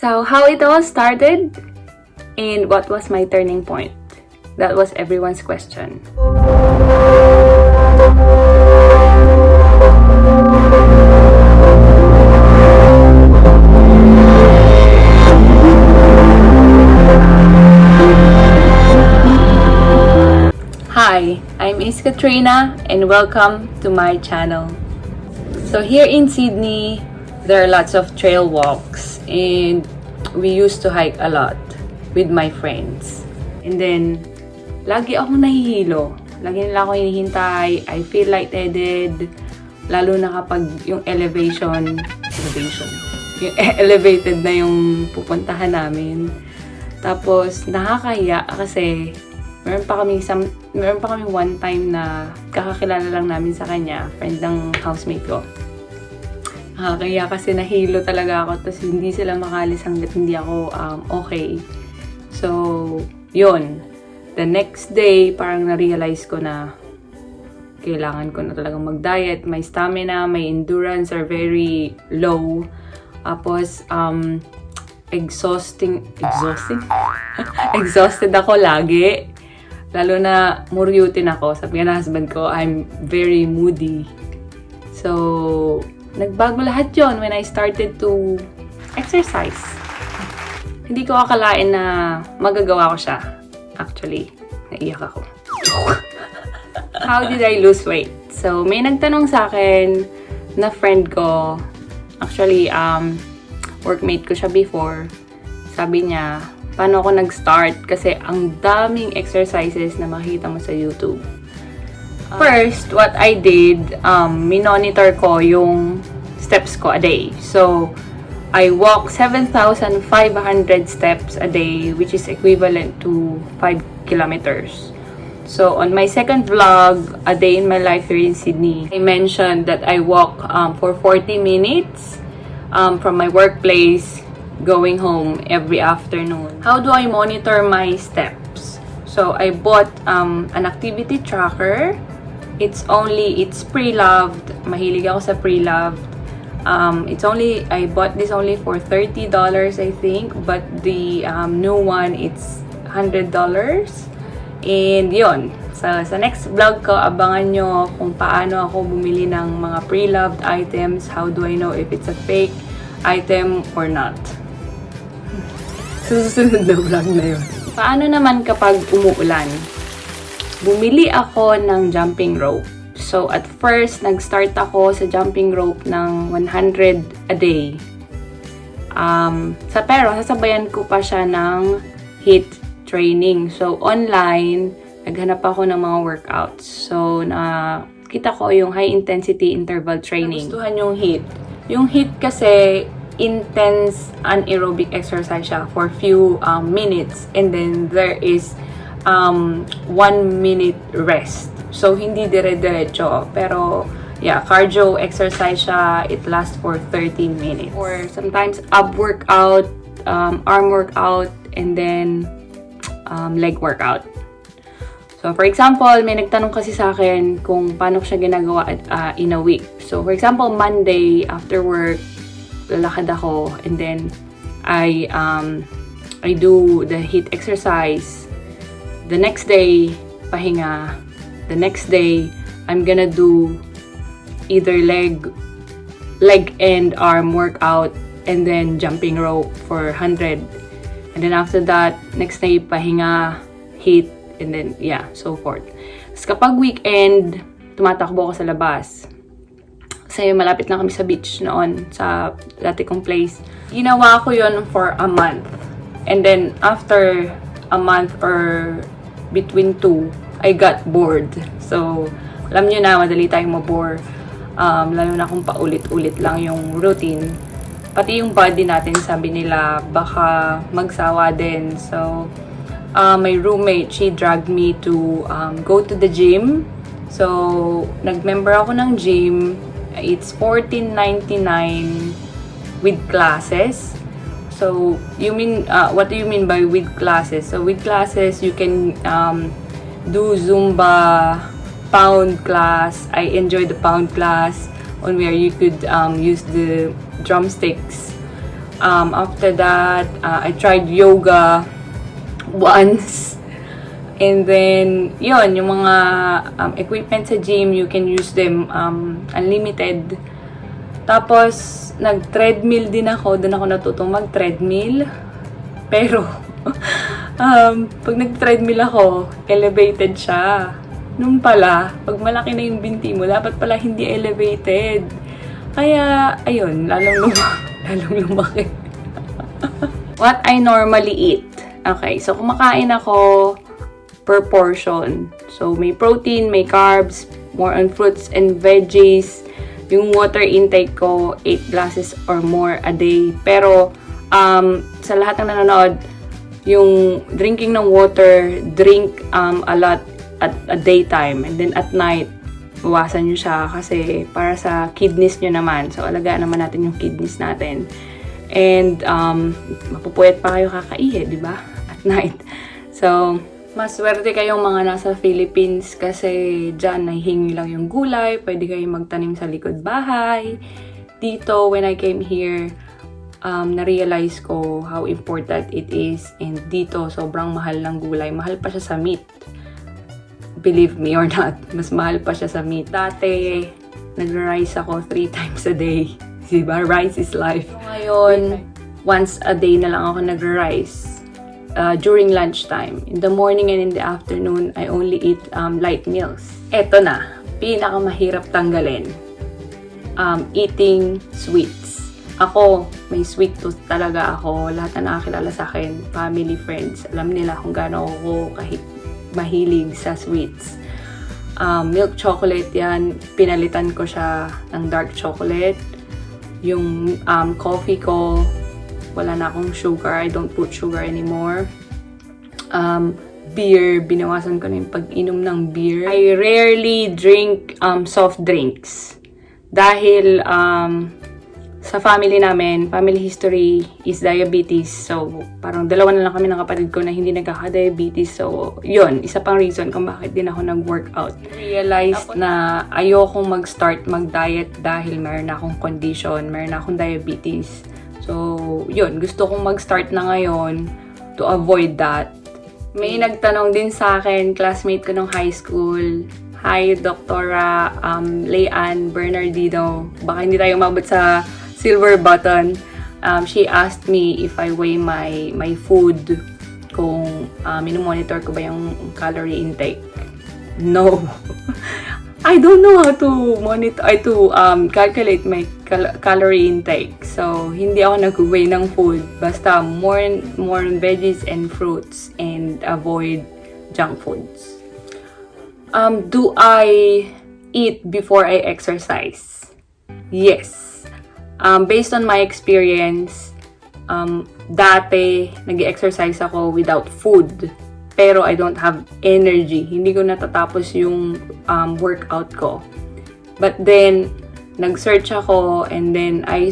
So, how it all started and what was my turning point? That was everyone's question. Hi, I'm Miss Katrina and welcome to my channel. So here in Sydney, there are lots of trail walks and we used to hike a lot with my friends. And then, lagi akong nahihilo. Lagi nila ako hinihintay. I feel lightheaded. Lalo na kapag yung elevation. Yung elevated na yung pupuntahan namin. Tapos, nakakahiya kasi meron pa kami one time na kakakilala lang namin sa kanya, friend ng housemate ko. Kaya kasi nahilo talaga ako, tapos hindi sila makalis hanggat hindi ako okay. So, yun. The next day, parang na-realize ko na kailangan ko na talagang mag-diet. My stamina, my endurance are very low. Tapos, exhausted ako lagi. Lalo na muryutin ako. Sabi nga na husband ko, I'm very moody. So, nagbago lahat yon when I started to exercise. Hindi ko akalain na magagawa ko siya. Actually, naiyak ako. How did I lose weight? So, may nagtanong sa akin na friend ko. Actually, workmate ko siya before. Sabi niya, paano ako nag-start? Kasi ang daming exercises na makikita mo sa YouTube. First, what I did, minonitor ko yung steps ko a day. So, I walk 7,500 steps a day, which is equivalent to 5 kilometers. So, on my second vlog, A Day in My Life here in Sydney, I mentioned that I walk for 40 minutes from my workplace going home every afternoon. How do I monitor my steps? So, I bought an activity tracker. It's pre-loved. Mahilig ako sa pre-loved. I bought this only for $30, I think. But the new one, it's $100. And yun. So, sa next vlog ko, abangan nyo kung paano ako bumili ng mga pre-loved items. How do I know if it's a fake item or not? Susunod na vlog na yun. Paano naman kapag umuulan? Bumili ako ng jumping rope. So, at first, nag-start ako sa jumping rope ng 100 a day. Pero, sasabayan ko pa siya ng HIIT training. So, online, naghanap ako ng mga workouts. So, nakita ko yung high-intensity interval training. Nagustuhan yung HIIT. Yung HIIT kasi, intense anaerobic exercise siya for few minutes. And then, there is 1 minute rest. So, hindi dire-diretso. Pero, yeah, cardio exercise siya. It lasts for 30 minutes. Or sometimes, ab workout, arm workout, and then leg workout. So, for example, may nagtanong kasi sa akin kung paano ko siya ginagawa in a week. So, for example, Monday, after work, lalakad ako, and then I do the HIIT exercise. The next day, pahinga. The next day, I'm gonna do either leg and arm workout, and then jumping rope for 100. And then after that, next day, pahinga, HIIT, and then, yeah, so forth. Tapos kapag weekend, tumatakbo ako sa labas. Kasi malapit lang kami sa beach noon, sa dati kong place. Ginawa ko yon for a month. And then, after a month or between 2, I got bored. So, alam nyo na, madali tayong mabore. Lalo na kung paulit-ulit lang yung routine. Pati yung body natin, sabi nila, baka magsawa din. So, my roommate, she dragged me to go to the gym. So, nag-member ako ng gym. It's $14.99 with classes. So, what do you mean by with classes? So, with classes, you can do Zumba, pound class. I enjoyed the pound class on where you could use the drumsticks After that, I tried yoga once. And then, yun, yung mga equipment sa gym, you can use them unlimited. Tapos, nag-treadmill din ako. Doon ako natutong mag-treadmill. Pero, pag nag-treadmill ako, elevated siya. Nung pala, pag malaki na yung binti mo, dapat pala hindi elevated. Kaya, ayun, lalong lumaki. What I normally eat. Okay, so kumakain ako per portion. So, may protein, may carbs, more on fruits and veggies. Yung water intake ko, 8 glasses or more a day. Pero, sa lahat ng nanonood, yung drinking ng water, drink a lot at a daytime. And then at night, bawasan nyo siya kasi para sa kidneys nyo naman. So, alagaan naman natin yung kidneys natin. And, mapupuyat pa kayo kakaihi, di ba? At night. So, maswerte kayong mga nasa Philippines kasi dyan nahihingi lang yung gulay. Pwede kayong magtanim sa likod bahay. Dito, when I came here, na-realize ko how important it is. And dito, sobrang mahal ng gulay. Mahal pa siya sa meat. Believe me or not, mas mahal pa siya sa meat. Dati, nag-rice ako 3 times a day. Diba? Rice is life. So, ngayon, once a day na lang ako nag-rice. During lunchtime. In the morning and in the afternoon, I only eat light meals. Eto na, pinakamahirap tanggalin. Eating sweets. Ako, may sweet tooth talaga ako. Lahat na nakakilala sa akin, family, friends, alam nila kung gaano ako mahilig sa sweets. Milk chocolate yan, pinalitan ko siya ng dark chocolate. Yung coffee ko, wala na akong sugar. I don't put sugar anymore. Beer, binawasan ko na yung pag-inom ng beer. I rarely drink soft drinks. Dahil sa family namin, family history is diabetes. So, parang dalawa na lang kami ng kapatid ko na hindi nagkaka-diabetes. So, yun, isa pang reason kung bakit din ako nag-workout. Realized na ayokong mag-start mag-diet dahil meron na akong condition, meron na akong diabetes. So, yun, gusto kong mag-start na ngayon to avoid that. May nagtanong din sa akin, classmate ko nung high school. Hi, Doktora Leanne Bernardino. Baka hindi tayo umabot sa silver button. She asked me if I weigh my food, kung minu-monitor ko ba yung calorie intake. No. I don't know how to monitor, calculate my calorie intake. So, hindi ako nag-weigh ng food. Basta more veggies and fruits and avoid junk foods. Do I eat before I exercise? Yes. Based on my experience, dati nag-exercise ako without food. Pero I don't have energy. Hindi ko natatapos yung workout ko. But then, nag-search ako and then I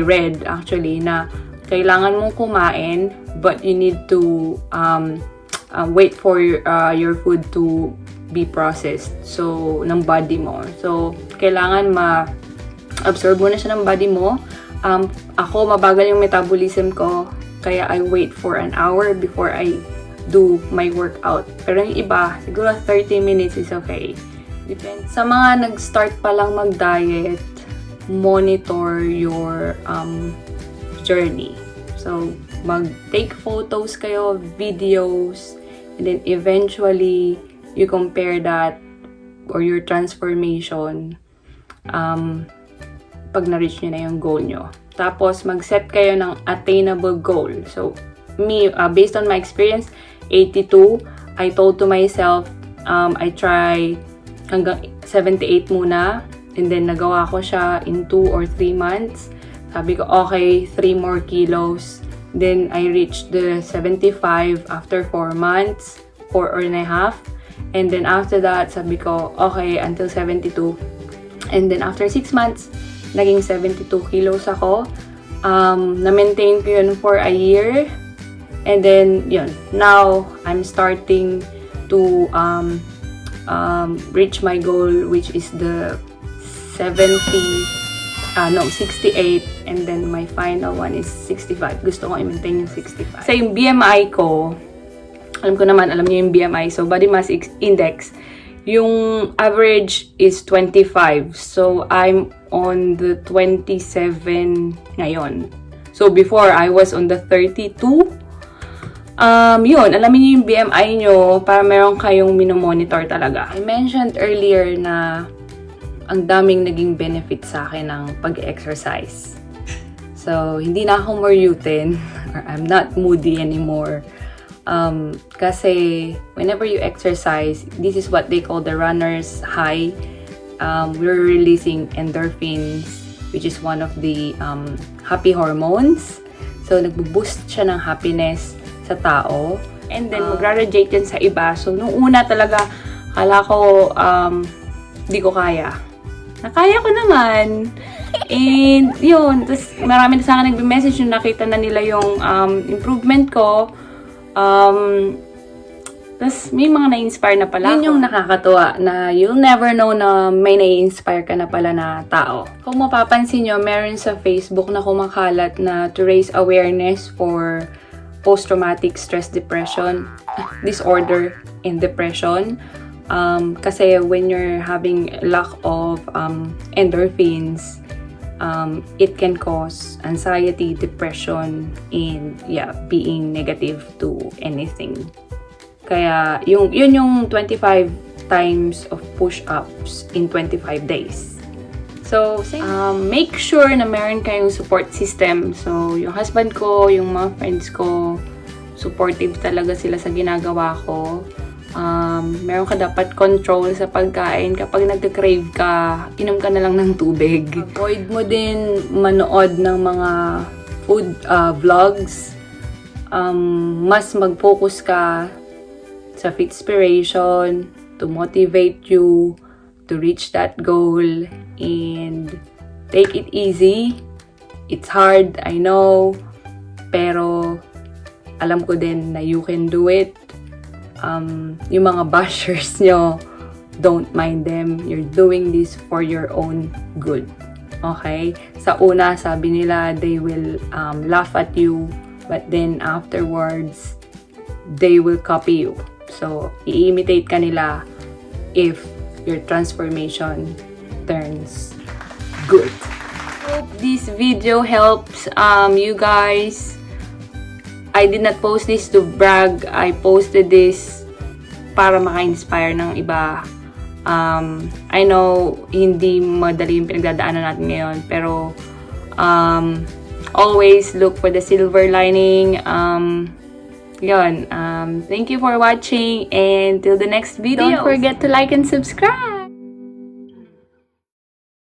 read actually na kailangan mong kumain but you need to wait for your food to be processed. So, ng body mo. So, kailangan absorb mo na siya ng body mo. Ako, mabagal yung metabolism ko. Kaya I wait for an hour before I do my workout. Pero yung iba, siguro 30 minutes is okay. Depends. Sa mga nag-start pa lang mag-diet, monitor your journey. So, mag-take photos kayo, videos, and then eventually, you compare that or your transformation pag na-reach nyo na yung goal nyo. Tapos, mag-set kayo ng attainable goal. So, me, based on my experience, 82, I told to myself, I try hanggang 78 muna. And then, nagawa ko siya in 2 or 3 months. Sabi ko, okay, 3 more kilos. Then, I reached the 75 after 4 months, 4 and a half. And then, after that, sabi ko, okay, until 72. And then, after 6 months, naging 72 kilos ako. Na-maintain ko yun for a year. And then, yun. Now, I'm starting to reach my goal, which is the 70 no, 68. And then my final one is 65. Gusto ko i-maintain yung 65. Sa yung BMI ko, alam niyo yung BMI. So, body mass index, yung average is 25. So, I'm on the 27 ngayon. So, before, I was on the 32. Yun, alamin niyo yung BMI nyo para meron kayong minomonitor talaga. I mentioned earlier na ang daming naging benefit sa akin ng pag-exercise. So, hindi na ako moryutin or I'm not moody anymore. Kasi whenever you exercise, this is what they call the runner's high. We're releasing endorphins, which is one of the happy hormones. So, nagbo-boost siya ng happiness sa tao. And then, mag-radiate yan sa iba. So, nung una talaga, kala ko, di ko kaya. Nakaya ko naman. And, yun. Tapos, marami na sa akin nagbe-message yung nakita na nila yung improvement ko. Tapos, may mga na-inspire na pala. Yun yung nakakatuwa na you'll never know na may na-inspire ka na pala na tao. Kung mapapansin nyo, meron sa Facebook na kumakalat na to raise awareness for post-traumatic stress depression, disorder and depression. Kasi when you're having lack of endorphins, it can cause anxiety, depression, and being negative to anything. Kaya yun yung 25 times of push-ups in 25 days. So, make sure na meron kayong support system. So, yung husband ko, yung mga friends ko, supportive talaga sila sa ginagawa ko. Meron ka dapat control sa pagkain. Kapag nagka-crave ka, inom ka na lang ng tubig. Avoid mo din manood ng mga food vlogs. Mas mag-focus ka sa Fitspiration to motivate you to reach that goal, and take it easy. It's hard, I know, pero alam ko din na you can do it. Yung mga bashers nyo, don't mind them. You're doing this for your own good. Okay? Sa una, sabi nila, they will laugh at you, but then afterwards, they will copy you. So, i-imitate ka nila if your transformation turns good. Hope this video helps you guys. I did not post this to brag. I posted this para maka-inspire ng iba. I know hindi madali yung pinagdadaanan natin ngayon, pero always look for the silver lining. Thank you for watching, and till the next video, don't forget to like and subscribe.